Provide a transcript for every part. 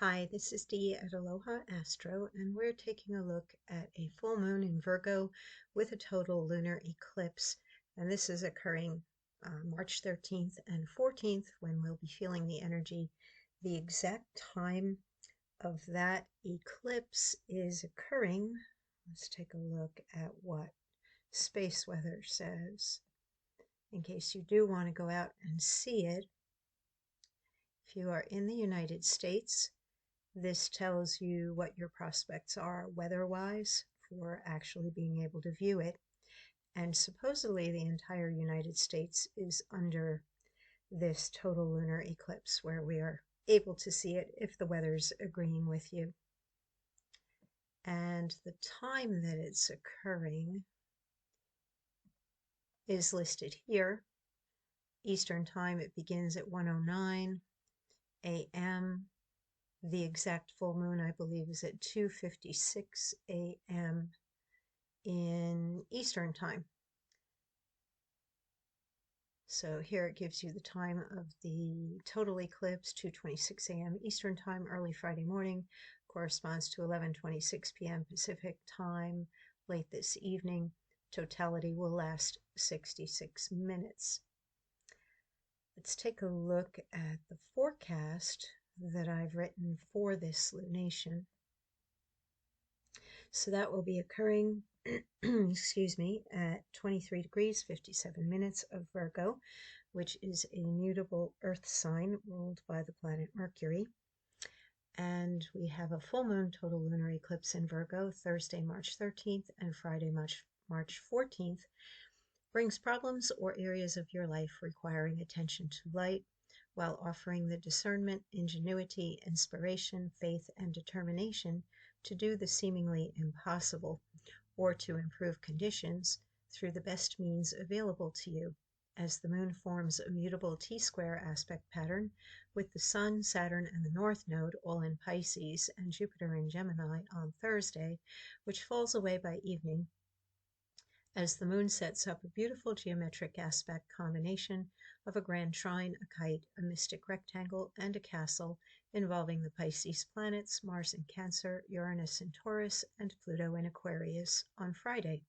Hi, this is Dee at Aloha Astro, and we're taking a look at a full moon in Virgo with a total lunar eclipse. And this is occurring March 13th and 14th when we'll be feeling the energy. The exact time of that eclipse is occurring. Let's take a look at what space weather says in case you do want to go out and see it. If you are in the United States, this tells you what your prospects are weather-wise for actually being able to view it. And supposedly the entire United States is under this total lunar eclipse where we are able to see it if the weather's agreeing with you. And the time that it's occurring is listed here. Eastern time, it begins at 1:09 a.m. The exact full moon, I believe, is at 2:56 a.m. in Eastern time. So here it gives you the time of the total eclipse, 2:26 a.m. Eastern time, early Friday morning, corresponds to 11:26 p.m. Pacific time, late this evening. Totality will last 66 minutes. Let's take a look at the forecast that I've written for this lunation. So that will be occurring, excuse me, at 23 degrees, 57 minutes of Virgo, which is a mutable earth sign ruled by the planet Mercury. And we have a full moon total lunar eclipse in Virgo, Thursday, March 13th and Friday, March 14th. Brings problems or areas of your life requiring attention to light, while offering the discernment, ingenuity, inspiration, faith, and determination to do the seemingly impossible, or to improve conditions through the best means available to you, as the moon forms a mutable T-square aspect pattern with the Sun, Saturn, and the North Node all in Pisces and Jupiter in Gemini on Thursday, which falls away by evening, as the moon sets up a beautiful geometric aspect combination of a grand trine, a kite, a mystic rectangle, and a castle involving the Pisces planets, Mars in Cancer, Uranus in Taurus, and Pluto in Aquarius on Friday.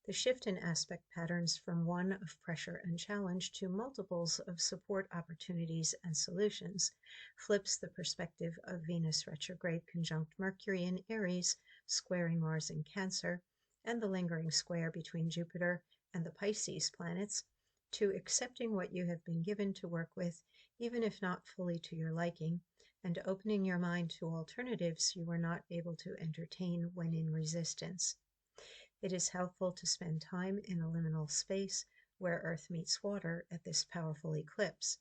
The shift in aspect patterns from one of pressure and challenge to multiples of support opportunities and solutions flips the perspective of Venus retrograde conjunct Mercury in Aries, squaring Mars in Cancer, and the lingering square between Jupiter and the Pisces planets, to accepting what you have been given to work with, even if not fully to your liking, and opening your mind to alternatives you were not able to entertain when in resistance. It is helpful to spend time in a liminal space where earth meets water at this powerful eclipse.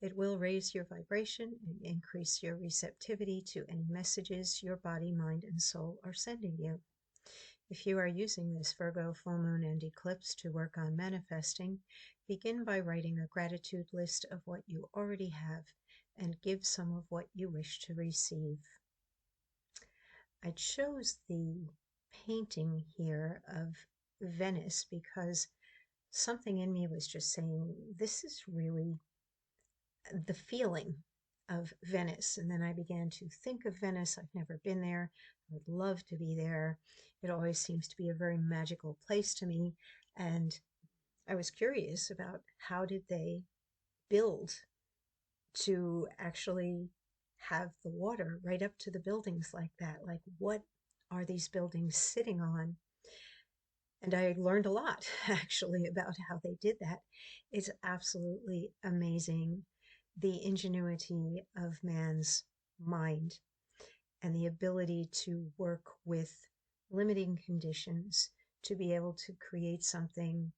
It will raise your vibration and increase your receptivity to any messages your body, mind, and soul are sending you. If you are using this Virgo full moon and eclipse to work on manifesting, begin by writing a gratitude list of what you already have and give some of what you wish to receive. I chose the painting here of Venice because something in me was just saying, this is really the feeling of Venice. And then I began to think of Venice. I've never been there. I would love to be there. It always seems to be a very magical place to me. And I was curious about how did they build to actually have the water right up to the buildings like that? Like, what are these buildings sitting on? And I learned a lot actually about how they did that. It's absolutely amazing, the ingenuity of man's mind and the ability to work with limiting conditions to be able to create something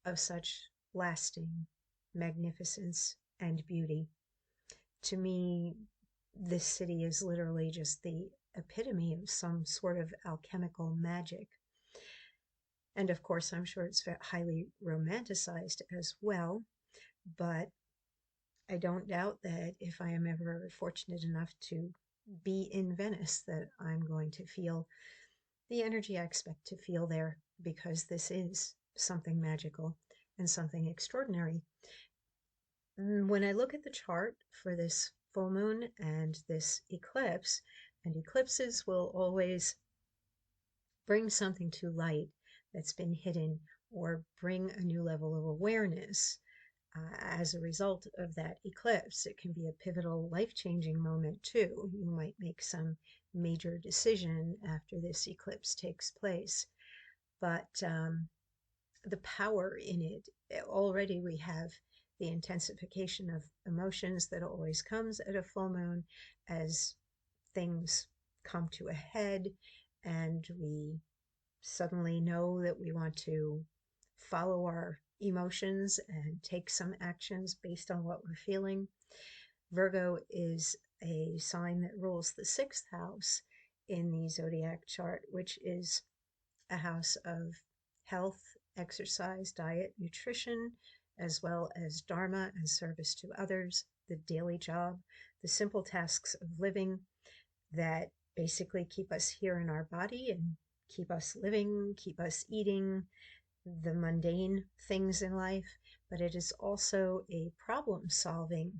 of such lasting magnificence and beauty. To me, this city is literally just the epitome of some sort of alchemical magic. And of course, I'm sure it's highly romanticized as well, but I don't doubt that if I am ever fortunate enough to be in Venice, that I'm going to feel the energy I expect to feel there, because this is something magical and something extraordinary. When I look at the chart for this full moon and this eclipse, and eclipses will always bring something to light that's been hidden or bring a new level of awareness as a result of that eclipse. It can be a pivotal, life-changing moment too. You might make some major decision after this eclipse takes place. But the power in it, already we have the intensification of emotions that always comes at a full moon as things come to a head and we suddenly know that we want to follow our emotions and take some actions based on what we're feeling. Virgo is a sign that rules the sixth house in the zodiac chart, which is a house of health, exercise, diet, nutrition, as well as dharma and service to others, the daily job, the simple tasks of living that basically keep us here in our body and keep us living, keep us eating, the mundane things in life, but it is also a problem solving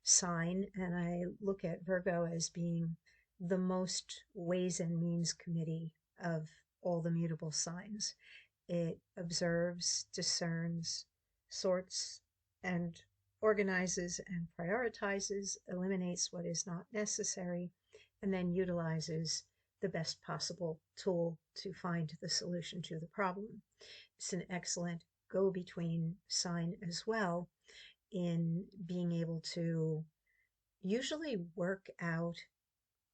sign. And I look at Virgo as being the most ways and means committee of all the mutable signs. It observes, discerns, sorts, and organizes and prioritizes, eliminates what is not necessary, and then utilizes the best possible tool to find the solution to the problem. It's an excellent go-between sign as well in being able to usually work out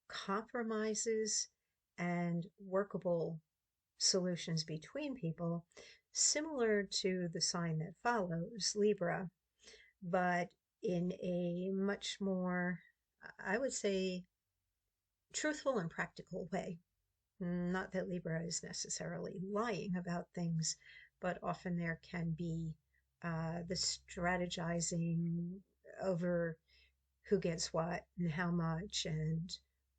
compromises and workable solutions between people, similar to the sign that follows, Libra, but in a much more, I would say, truthful and practical way. Not that Libra is necessarily lying about things, but often there can be the strategizing over who gets what and how much and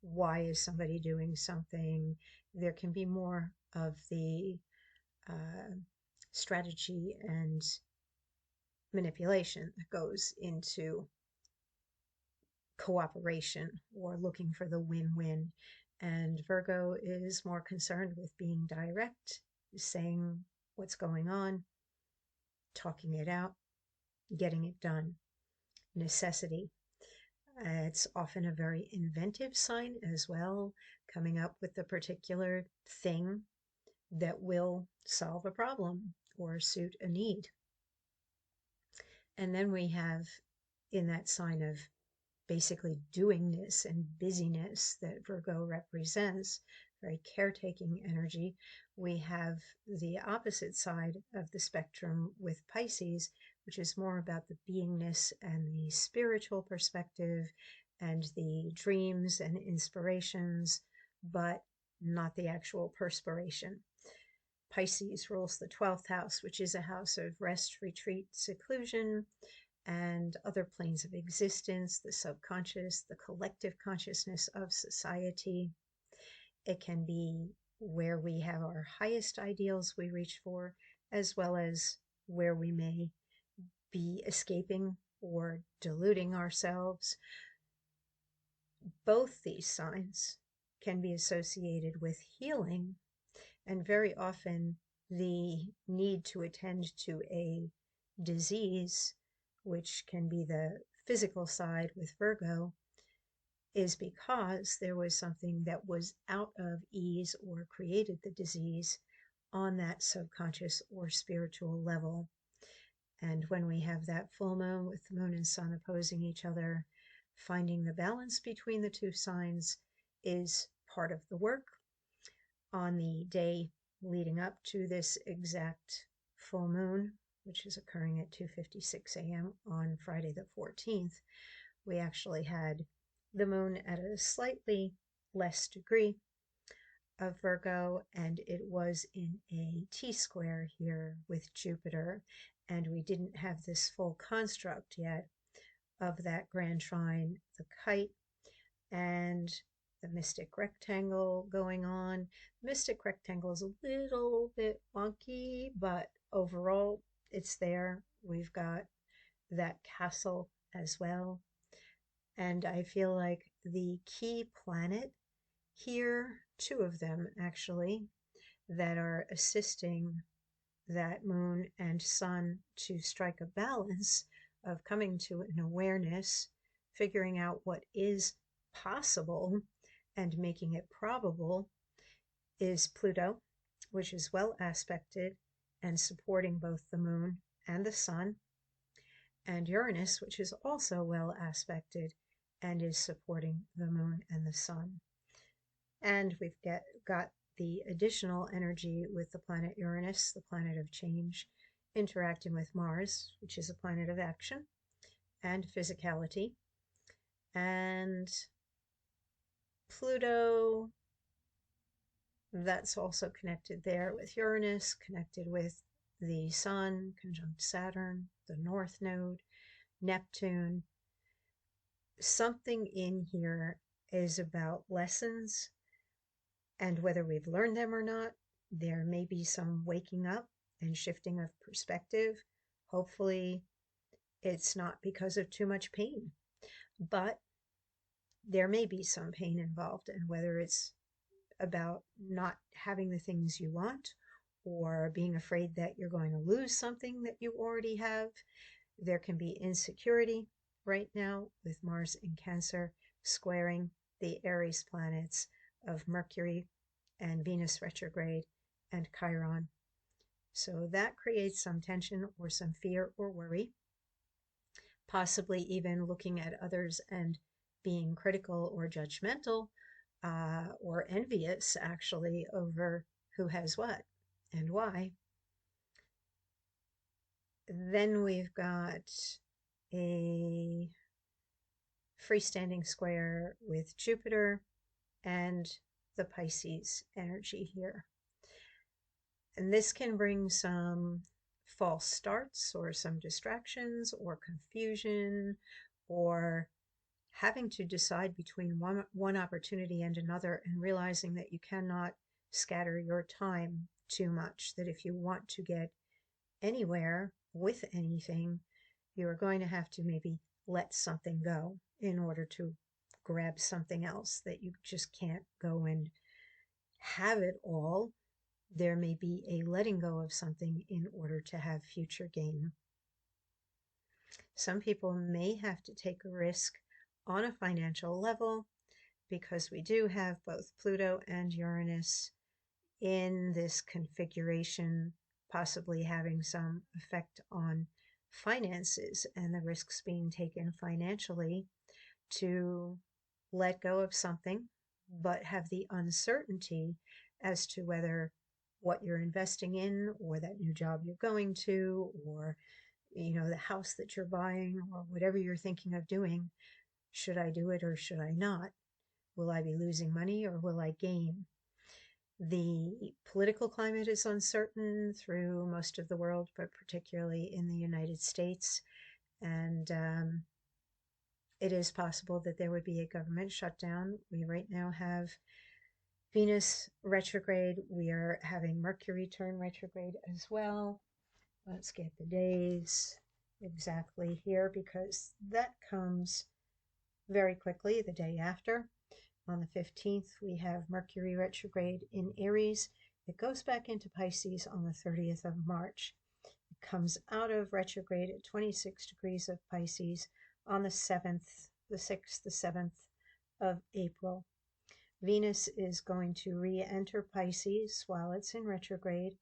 why is somebody doing something. There can be more of the strategy and manipulation that goes into cooperation or looking for the win-win. And Virgo is more concerned with being direct, saying what's going on, talking it out, getting it done. Necessity. It's often a very inventive sign as well, coming up with the particular thing that will solve a problem or suit a need. And then we have in that sign of basically doingness and busyness that Virgo represents, very caretaking energy, we have the opposite side of the spectrum with Pisces, which is more about the beingness and the spiritual perspective and the dreams and inspirations, but not the actual perspiration. Pisces rules the 12th house, which is a house of rest, retreat, seclusion, and other planes of existence, the subconscious, the collective consciousness of society. It can be where we have our highest ideals we reach for, as well as where we may be escaping or deluding ourselves. Both these signs can be associated with healing, and very often the need to attend to a disease, which can be the physical side with Virgo, is because there was something that was out of ease or created the disease on that subconscious or spiritual level. And when we have that full moon with the moon and sun opposing each other, finding the balance between the two signs is part of the work. On the day leading up to this exact full moon, which is occurring at 2:56 a.m. on Friday the 14th, we actually had the moon at a slightly less degree of Virgo, and it was in a T-square here with Jupiter, and we didn't have this full construct yet of that grand trine, the kite, and the mystic rectangle going on. Mystic rectangle is a little bit wonky, but overall it's there. We've got that castle as well. And I feel like the key planet here, two of them actually, that are assisting that moon and sun to strike a balance of coming to an awareness, figuring out what is possible and making it probable, is Pluto, which is well aspected and supporting both the moon and the sun, and Uranus, which is also well aspected and is supporting the moon and the sun. And we've got the additional energy with the planet Uranus, the planet of change, interacting with Mars, which is a planet of action and physicality. And Pluto, that's also connected there with Uranus, connected with the Sun, conjunct Saturn, the North Node, Neptune. Something in here is about lessons, and whether we've learned them or not, there may be some waking up and shifting of perspective. Hopefully, it's not because of too much pain, but there may be some pain involved, and whether it's about not having the things you want or being afraid that you're going to lose something that you already have. There can be insecurity right now with Mars in Cancer squaring the Aries planets of Mercury and Venus retrograde and Chiron. So that creates some tension or some fear or worry, possibly even looking at others and being critical or judgmental or envious actually over who has what and why. Then we've got a freestanding square with Jupiter and the Pisces energy here. And this can bring some false starts or some distractions or confusion or having to decide between one opportunity and another and realizing that you cannot scatter your time too much, that if you want to get anywhere with anything, you're going to have to maybe let something go in order to grab something else, that you just can't go and have it all. There may be a letting go of something in order to have future gain. Some people may have to take a risk on a financial level because we do have both Pluto and Uranus in this configuration, possibly having some effect on finances and the risks being taken financially to let go of something, but have the uncertainty as to whether what you're investing in or that new job you're going to or the house that you're buying or whatever you're thinking of doing, should I do it or should I not? Will I be losing money or will I gain? The political climate is uncertain through most of the world, but particularly in the United States. And it is possible that there would be a government shutdown. We right now have Venus retrograde. We are having Mercury turn retrograde as well. Let's get the days exactly here because that comes very quickly the day after. On the 15th, we have Mercury retrograde in Aries. It goes back into Pisces on the 30th of March. It comes out of retrograde at 26 degrees of Pisces on the 7th, the 6th, the 7th of April. Venus is going to re-enter Pisces while it's in retrograde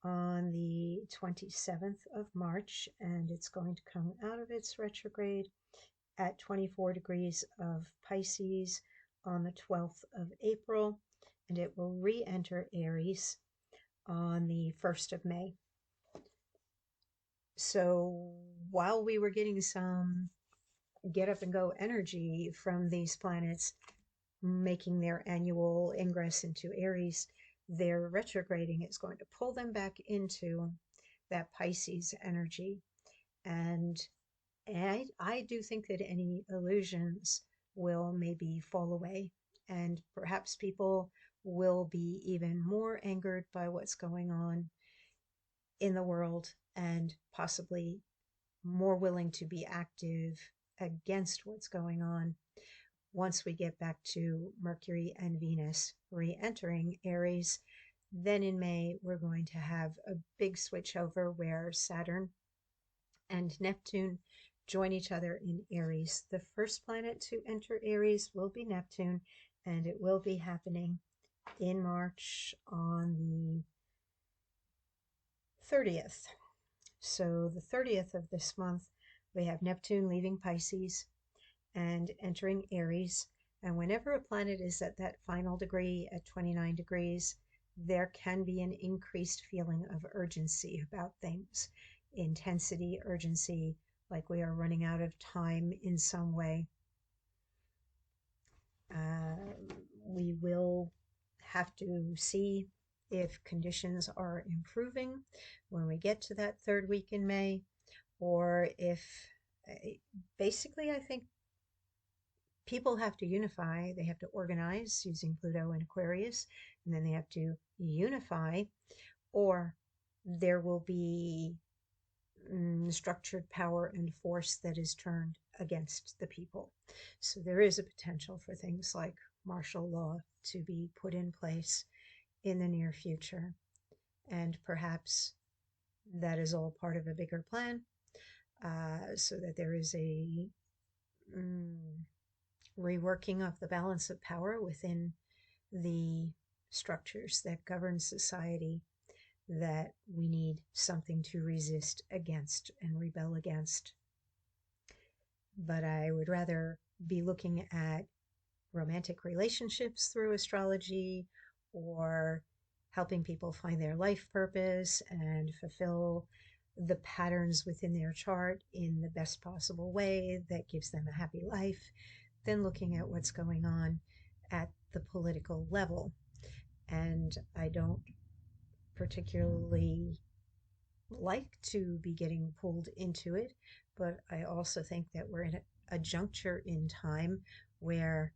on the 27th of March, and it's going to come out of its retrograde at 24 degrees of Pisces on the 12th of April, and it will re-enter Aries on the 1st of May. So while we were getting some get up and go energy from these planets making their annual ingress into Aries, their retrograding is going to pull them back into that Pisces energy. And I do think that any illusions will maybe fall away, and perhaps people will be even more angered by what's going on in the world and possibly more willing to be active against what's going on once we get back to Mercury and Venus re-entering Aries. Then in May, we're going to have a big switch over where Saturn and Neptune join each other in Aries. The first planet to enter Aries will be Neptune, and it will be happening in March on the 30th. So the 30th of this month, we have Neptune leaving Pisces and entering Aries. And whenever a planet is at that final degree at 29 degrees, there can be an increased feeling of urgency about things. Intensity, urgency, like we are running out of time in some way. We will have to see if conditions are improving when we get to that third week in May, or if basically I think people have to unify. They have to organize using Pluto and Aquarius, and then they have to unify, or there will be structured power and force that is turned against the people. So there is a potential for things like martial law to be put in place in the near future. And perhaps that is all part of a bigger plan, so that there is a reworking of the balance of power within the structures that govern society, that we need something to resist against and rebel against. But I would rather be looking at romantic relationships through astrology, or helping people find their life purpose and fulfill the patterns within their chart in the best possible way that gives them a happy life, than looking at what's going on at the political level. And I don't particularly like to be getting pulled into it, but I also think that we're in a juncture in time where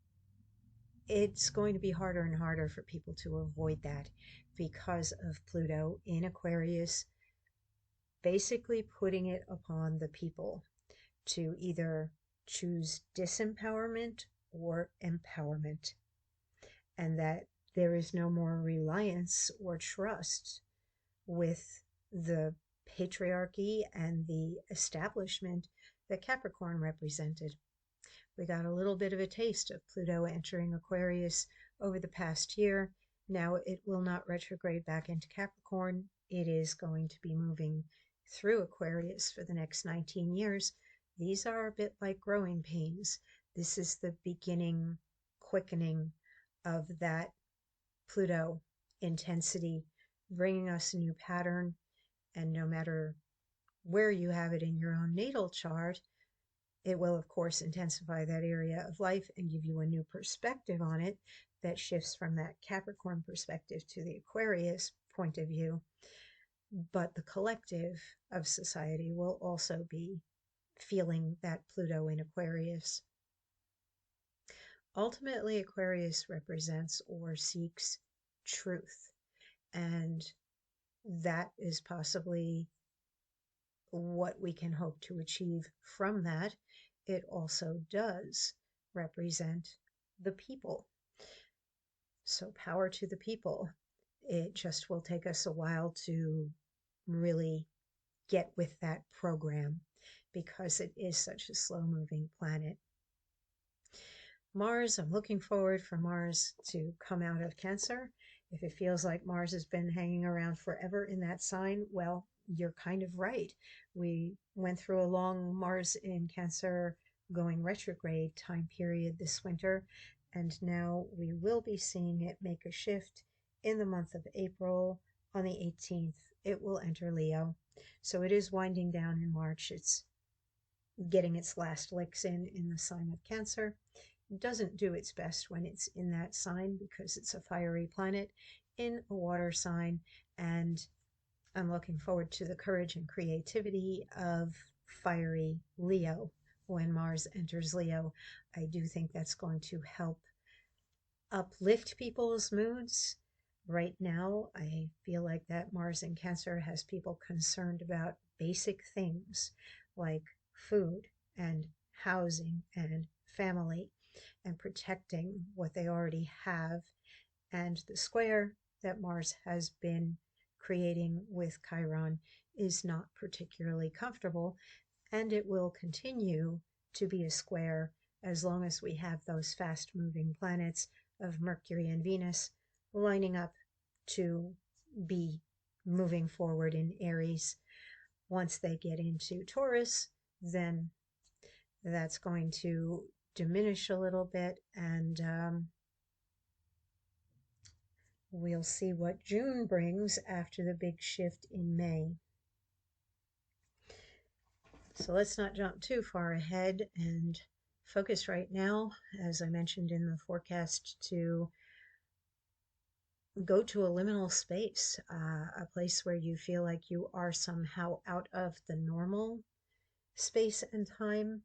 it's going to be harder and harder for people to avoid that, because of Pluto in Aquarius, basically putting it upon the people to either choose disempowerment or empowerment, and that there is no more reliance or trust with the patriarchy and the establishment that Capricorn represented. We got a little bit of a taste of Pluto entering Aquarius over the past year. Now it will not retrograde back into Capricorn. It is going to be moving through Aquarius for the next 19 years. These are a bit like growing pains. This is the beginning, quickening of that Pluto intensity, bringing us a new pattern. And no matter where you have it in your own natal chart, it will, of course, intensify that area of life and give you a new perspective on it that shifts from that Capricorn perspective to the Aquarius point of view. But the collective of society will also be feeling that Pluto in Aquarius. Ultimately, Aquarius represents or seeks truth, and that is possibly what we can hope to achieve from that. It also does represent the people. So power to the people. It just will take us a while to really get with that program, because it is such a slow-moving planet. Mars, I'm looking forward for Mars to come out of Cancer. If it feels like Mars has been hanging around forever in that sign, well, you're kind of right. We went through a long Mars in Cancer going retrograde time period this winter, and now we will be seeing it make a shift in the month of April. On the 18th, it will enter Leo. So it is winding down in March. It's getting its last licks in the sign of Cancer. It doesn't do its best when it's in that sign, because it's a fiery planet in a water sign, and I'm looking forward to the courage and creativity of fiery Leo when Mars enters Leo. I do think that's going to help uplift people's moods. Right now, I feel like that Mars in Cancer has people concerned about basic things like food and housing and family and protecting what they already have. And the square that Mars has been creating with Chiron is not particularly comfortable, and it will continue to be a square as long as we have those fast-moving planets of Mercury and Venus lining up to be moving forward in Aries. Once they get into Taurus, then that's going to diminish a little bit, and we'll see what June brings after the big shift in May. So let's not jump too far ahead and focus right now, as I mentioned in the forecast, to go to a liminal space, a place where you feel like you are somehow out of the normal space and time,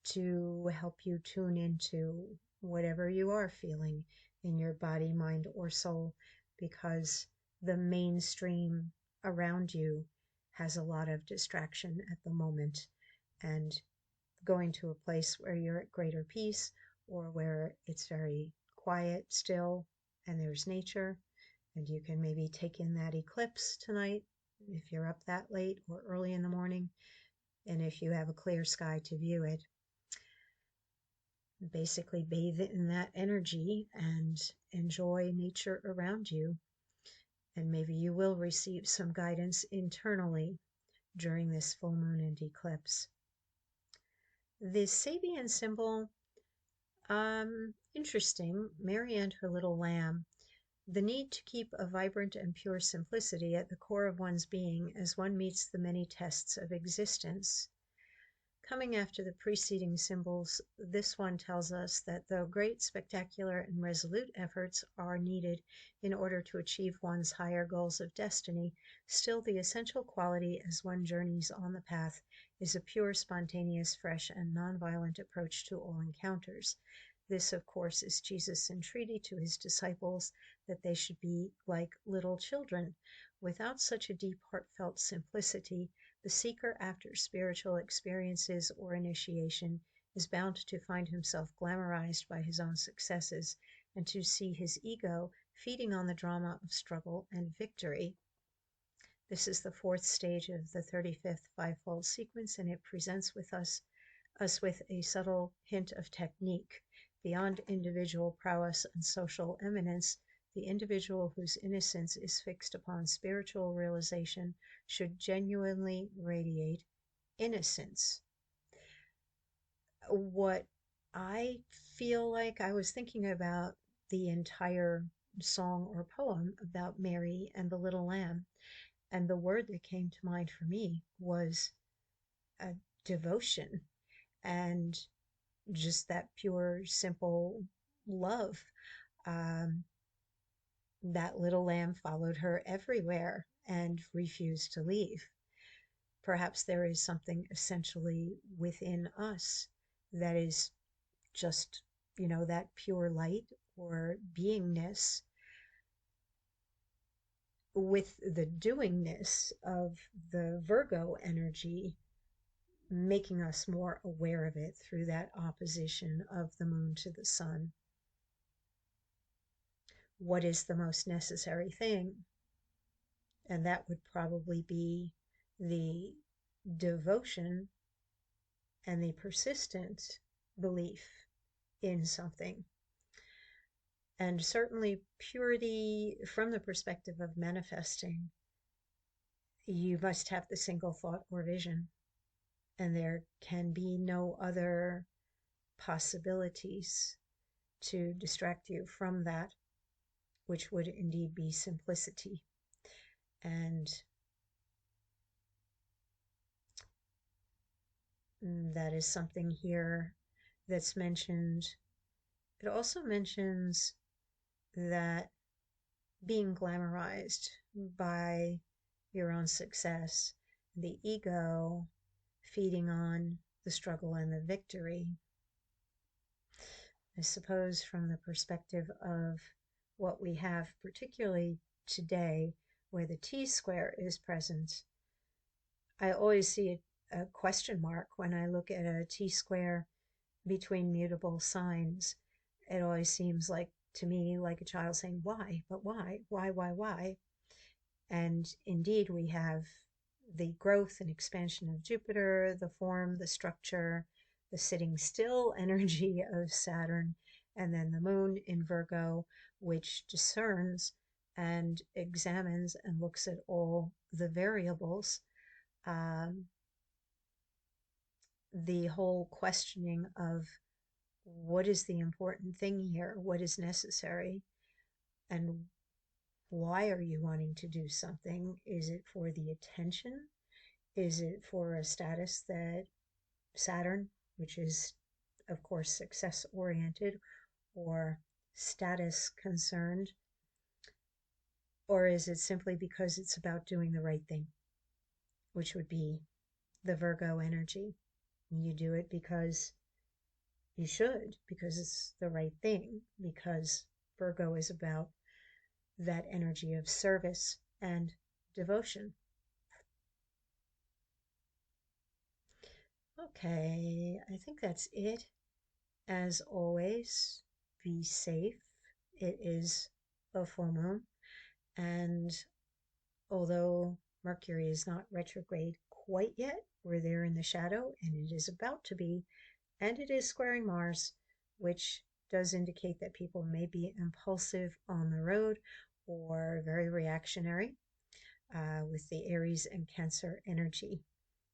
to help you tune into whatever you are feeling in your body, mind, or soul, because the mainstream around you has a lot of distraction at the moment. And going to a place where you're at greater peace, or where it's very quiet still and there's nature, and you can maybe take in that eclipse tonight if you're up that late or early in the morning, and if you have a clear sky to view it. Basically bathe in that energy and enjoy nature around you, and maybe you will receive some guidance internally during this full moon and eclipse. The Sabian symbol, interesting, Mary and her little lamb. The need to keep a vibrant and pure simplicity at the core of one's being as one meets the many tests of existence. Coming after the preceding symbols, this one tells us that though great, spectacular, and resolute efforts are needed in order to achieve one's higher goals of destiny, still the essential quality as one journeys on the path is a pure, spontaneous, fresh, and nonviolent approach to all encounters. This, of course, is Jesus' entreaty to his disciples that they should be like little children. Without such a deep, heartfelt simplicity, the seeker after spiritual experiences or initiation is bound to find himself glamorized by his own successes and to see his ego feeding on the drama of struggle and victory. This is the fourth stage of the 35th fivefold sequence, and it presents us with a subtle hint of technique. Beyond individual prowess and social eminence, the individual whose innocence is fixed upon spiritual realization should genuinely radiate innocence. What I feel like, I was thinking about the entire song or poem about Mary and the little lamb, and the word that came to mind for me was devotion, and just that pure, simple love. That little lamb followed her everywhere and refused to leave. Perhaps there is something essentially within us that is just, that pure light or beingness, with the doingness of the Virgo energy, making us more aware of it through that opposition of the moon to the sun. What is the most necessary thing? And that would probably be the devotion and the persistent belief in something. And certainly purity from the perspective of manifesting. You must have the single thought or vision, and there can be no other possibilities to distract you from that, which would indeed be simplicity. And that is something here that's mentioned. It also mentions that being glamorized by your own success, the ego feeding on the struggle and the victory. I suppose from the perspective of what we have, particularly today, where the T-square is present, I always see a question mark when I look at a T-square between mutable signs, it always seems like to me like a child saying, why? But why? Why? And indeed, we have the growth and expansion of Jupiter, the form, the structure, the sitting still energy of Saturn, and then the moon in Virgo, which discerns and examines and looks at all the variables. Um, the whole questioning of what is the important thing here, what is necessary, and why are you wanting to do something? Is it for the attention? Is it for a status that Saturn, which is, of course, success oriented or status concerned? Or is it simply because it's about doing the right thing, which would be the Virgo energy? You do it because you should, because it's the right thing, because Virgo is about that energy of service and devotion. Okay, I think that's it. As always, be safe. It is a full moon, and although Mercury is not retrograde quite yet, we're there in the shadow, and it is about to be, and it is squaring Mars, which does indicate that people may be impulsive on the road or very reactionary with the Aries and Cancer energy.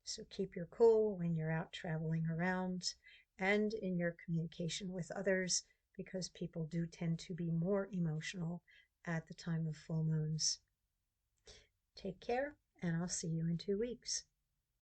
So keep your cool when you're out traveling around and in your communication with others, because people do tend to be more emotional at the time of full moons. Take care, and I'll see you in 2 weeks.